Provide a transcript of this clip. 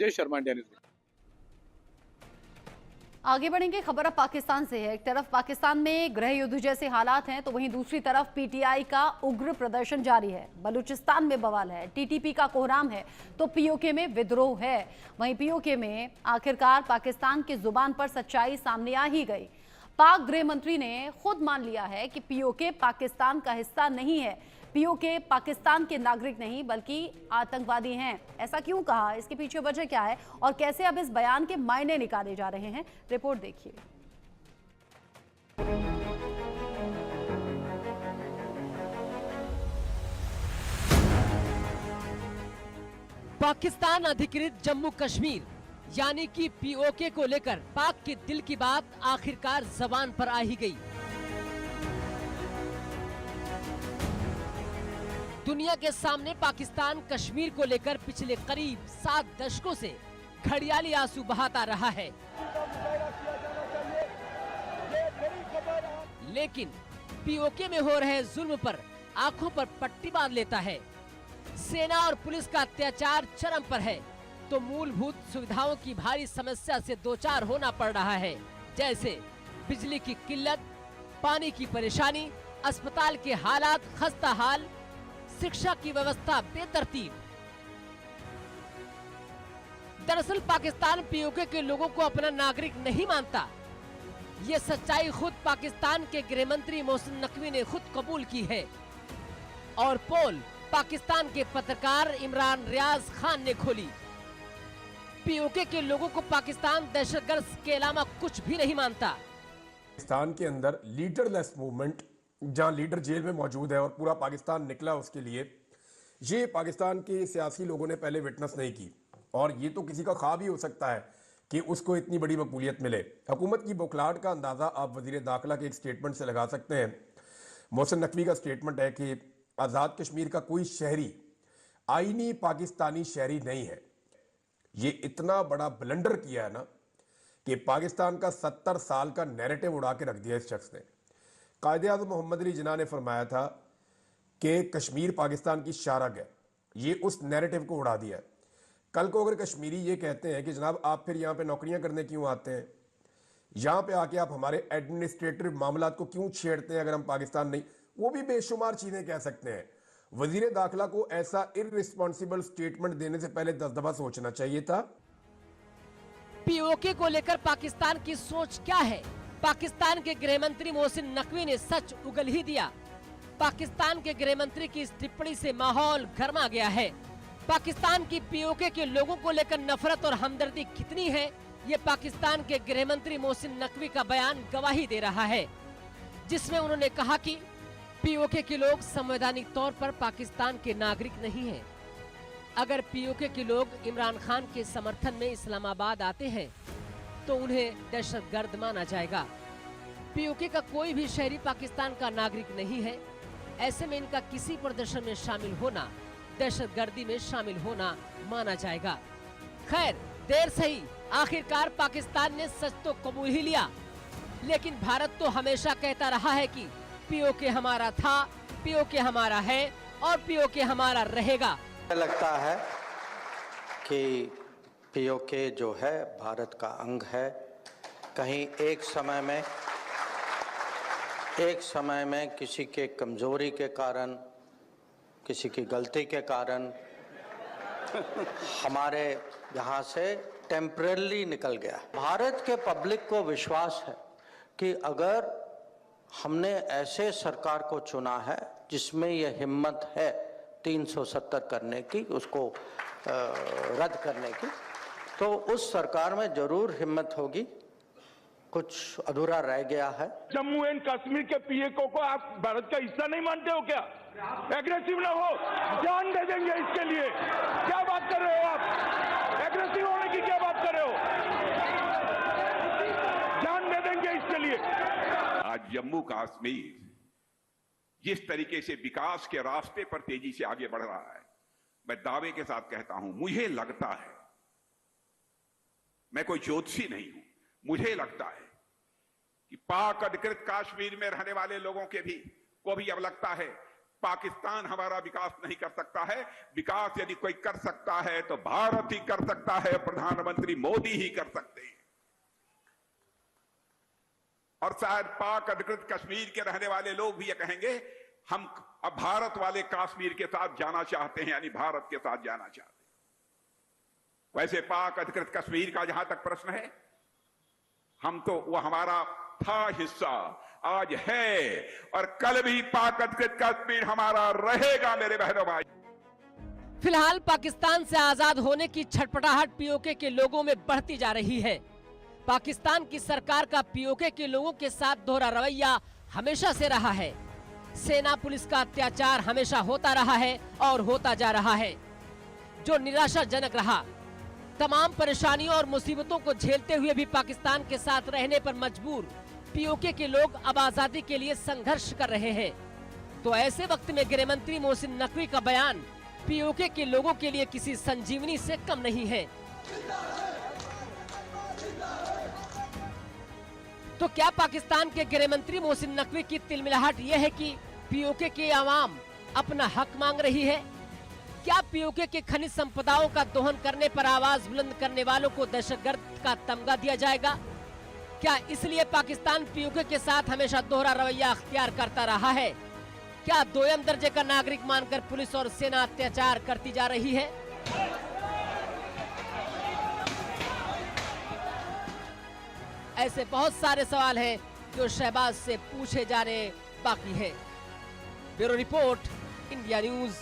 Sanjay Sharma, India news. आगे बढ़ेंगे। खबर अब पाकिस्तान से है। एक तरफ पाकिस्तान में गृह युद्ध जैसे हालात हैं तो वहीं दूसरी तरफ पीटीआई का उग्र प्रदर्शन जारी है। बलूचिस्तान में बवाल है, टीटीपी का कोहराम है तो पीओके में विद्रोह है। वहीं पीओके में आखिरकार पाकिस्तान की जुबान पर सच्चाई सामने आ ही गई। पाक गृह मंत्री ने खुद मान लिया है कि पीओके पाकिस्तान का हिस्सा नहीं है। पीओके पाकिस्तान के नागरिक नहीं बल्कि आतंकवादी हैं। ऐसा क्यों कहा, इसके पीछे वजह क्या है और कैसे अब इस बयान के मायने निकाले जा रहे हैं, रिपोर्ट देखिए। पाकिस्तान अधिकृत जम्मू कश्मीर यानी कि पीओके को लेकर पाक के दिल की बात आखिरकार जबान पर आ ही गई। दुनिया के सामने पाकिस्तान कश्मीर को लेकर पिछले करीब 7 दशकों से घड़ियाली आंसू बहाता रहा है, लेकिन पीओके में हो रहे जुल्म पर आंखों पर पट्टी बांध लेता है। सेना और पुलिस का अत्याचार चरम पर है तो मूलभूत सुविधाओं की भारी समस्या से दो चार होना पड़ रहा है, जैसे बिजली की किल्लत, पानी की परेशानी, अस्पताल के हालात खस्ता हाल, शिक्षा की व्यवस्था बेतरतीब। दरअसल पाकिस्तान पीओके के लोगों को अपना नागरिक नहीं मानता। ये सच्चाई खुद पाकिस्तान के गृह मंत्री मोहसिन नकवी ने खुद कबूल की है और पोल पाकिस्तान के पत्रकार इमरान रियाज खान ने खोली। पीओके के लोगों को पाकिस्तान दहशतगर्द के अलावा कुछ भी नहीं मानता। पाकिस्तान के अंदर लीडरलेस मूवमेंट, जहां लीडर जेल में मौजूद है और पूरा पाकिस्तान निकला उसके लिए, ये पाकिस्तान के सियासी लोगों ने पहले विटनेस नहीं की और ये तो किसी का ख्वाब ही हो सकता है कि उसको इतनी बड़ी मकबूलियत मिले। हुकूमत की बौखलाहट का अंदाजा आप वजीर दाखिला के एक स्टेटमेंट से लगा सकते हैं। मोहसिन नकवी का स्टेटमेंट है कि आज़ाद कश्मीर का कोई शहरी आईनी पाकिस्तानी शहरी नहीं है। ये इतना बड़ा ब्लंडर किया है ना कि पाकिस्तान का 70 साल का नैरेटिव उड़ा के रख दिया इस शख्स ने। कायद-ए-आज़म मोहम्मद अली जिन्ना ने फरमाया था कि कश्मीर पाकिस्तान की शारग है, ये उस नैरेटिव को उड़ा दिया है। कल को अगर कश्मीरी ये कहते हैं कि जनाब आप फिर यहाँ पे नौकरियां करने क्यों आते हैं, यहाँ पे आके आप हमारे एडमिनिस्ट्रेटिव मामलात को क्यों छेड़ते हैं, अगर हम पाकिस्तान नहीं, वो भी बेशुमार चीजें कह सकते हैं। वजीर दाखिला को ऐसा इररिस्पॉन्सिबल स्टेटमेंट देने से पहले 10 दफा सोचना चाहिए था। पीओके को लेकर पाकिस्तान की सोच क्या है? पाकिस्तान के गृह मंत्री मोहसिन नकवी ने सच उगल ही दिया। पाकिस्तान के गृह मंत्री की इस टिप्पणी से माहौल गर्मा गया है। पाकिस्तान की पीओके के लोगों को लेकर नफरत और हमदर्दी कितनी है, ये पाकिस्तान के गृह मंत्री मोहसिन नकवी का बयान गवाही दे रहा है, जिसमें उन्होंने कहा कि पीओके के लोग संवैधानिक तौर पर पाकिस्तान के नागरिक नहीं हैं। अगर पीओके के लोग इमरान खान के समर्थन में इस्लामाबाद आते हैं तो उन्हें दहशतगर्द माना जाएगा। पीओके का कोई भी शहरी पाकिस्तान का नागरिक नहीं है। ऐसे में इनका किसी प्रदर्शन में शामिल होना दहशतगर्दी में शामिल होना माना जाएगा। खैर, देर सही आखिरकार पाकिस्तान ने सच तो कबूल ही लिया, लेकिन भारत तो हमेशा कहता रहा है कि पीओके हमारा था, पीओके हमारा है और पीओके हमारा रहेगा। लगता है कि पीओके जो है भारत का अंग है। कहीं एक समय में किसी के कमजोरी के कारण, किसी की गलती के कारण हमारे यहाँ से टेम्परेली निकल गया। भारत के पब्लिक को विश्वास है कि अगर हमने ऐसे सरकार को चुना है जिसमें यह हिम्मत है 370 करने की, उसको रद्द करने की, तो उस सरकार में जरूर हिम्मत होगी। कुछ अधूरा रह गया है। जम्मू एंड कश्मीर के पीओके को आप भारत का हिस्सा नहीं मानते हो क्या? एग्रेसिव ना हो, जान दे देंगे इसके लिए। क्या बात कर रहे हो आप? एग्रेसिव होने की क्या बात कर रहे हो? जान दे देंगे इसके लिए। आज जम्मू कश्मीर जिस तरीके से विकास के रास्ते पर तेजी से आगे बढ़ रहा है, मैं दावे के साथ कहता हूं, मुझे लगता है, मैं कोई ज्योतिषी नहीं हूं, मुझे लगता है कि पाक अधिकृत कश्मीर में रहने वाले लोगों को भी अब लगता है पाकिस्तान हमारा विकास नहीं कर सकता है। विकास यदि कोई कर सकता है तो भारत ही कर सकता है, प्रधानमंत्री मोदी ही कर सकते हैं। और शायद पाक अधिकृत कश्मीर के रहने वाले लोग भी ये कहेंगे, हम अब भारत वाले कश्मीर के साथ जाना चाहते हैं, यानी भारत के साथ जाना चाहते हैं। वैसे पाक अधिकृत कश्मीर का जहां तक प्रश्न है, हम तो वो हमारा था हिस्सा, आज है, और कल भी पाक अधिकृत कश्मीर हमारा रहेगा मेरे बहनों भाई। फिलहाल पाकिस्तान से आजाद होने की छटपटाहट पीओके के लोगों में बढ़ती जा रही है। पाकिस्तान की सरकार का पीओके के लोगों के साथ दोहरा रवैया हमेशा से रहा है। सेना पुलिस का अत्याचार हमेशा होता रहा है और होता जा रहा है, जो निराशाजनक रहा। तमाम परेशानियों और मुसीबतों को झेलते हुए भी पाकिस्तान के साथ रहने पर मजबूर पीओके के लोग अब आजादी के लिए संघर्ष कर रहे हैं। तो ऐसे वक्त में गृह मंत्री मोहसिन नकवी का बयान पीओके के लोगों के लिए किसी संजीवनी से कम नहीं है। तो क्या पाकिस्तान के गृह मंत्री मोहसिन नकवी की तिलमिलाहट यह है कि पीओके के आवाम अपना हक मांग रही है? क्या पीओके के खनिज संपदाओं का दोहन करने पर आवाज बुलंद करने वालों को दहशतगर्द का तमगा दिया जाएगा? क्या इसलिए पाकिस्तान पीओके के साथ हमेशा दोहरा रवैया अख्तियार करता रहा है? क्या दोयम दर्जे का नागरिक मानकर पुलिस और सेना अत्याचार करती जा रही है? ऐसे बहुत सारे सवाल हैं जो शहबाज से पूछे जाने बाकी है। Bureau report, India news.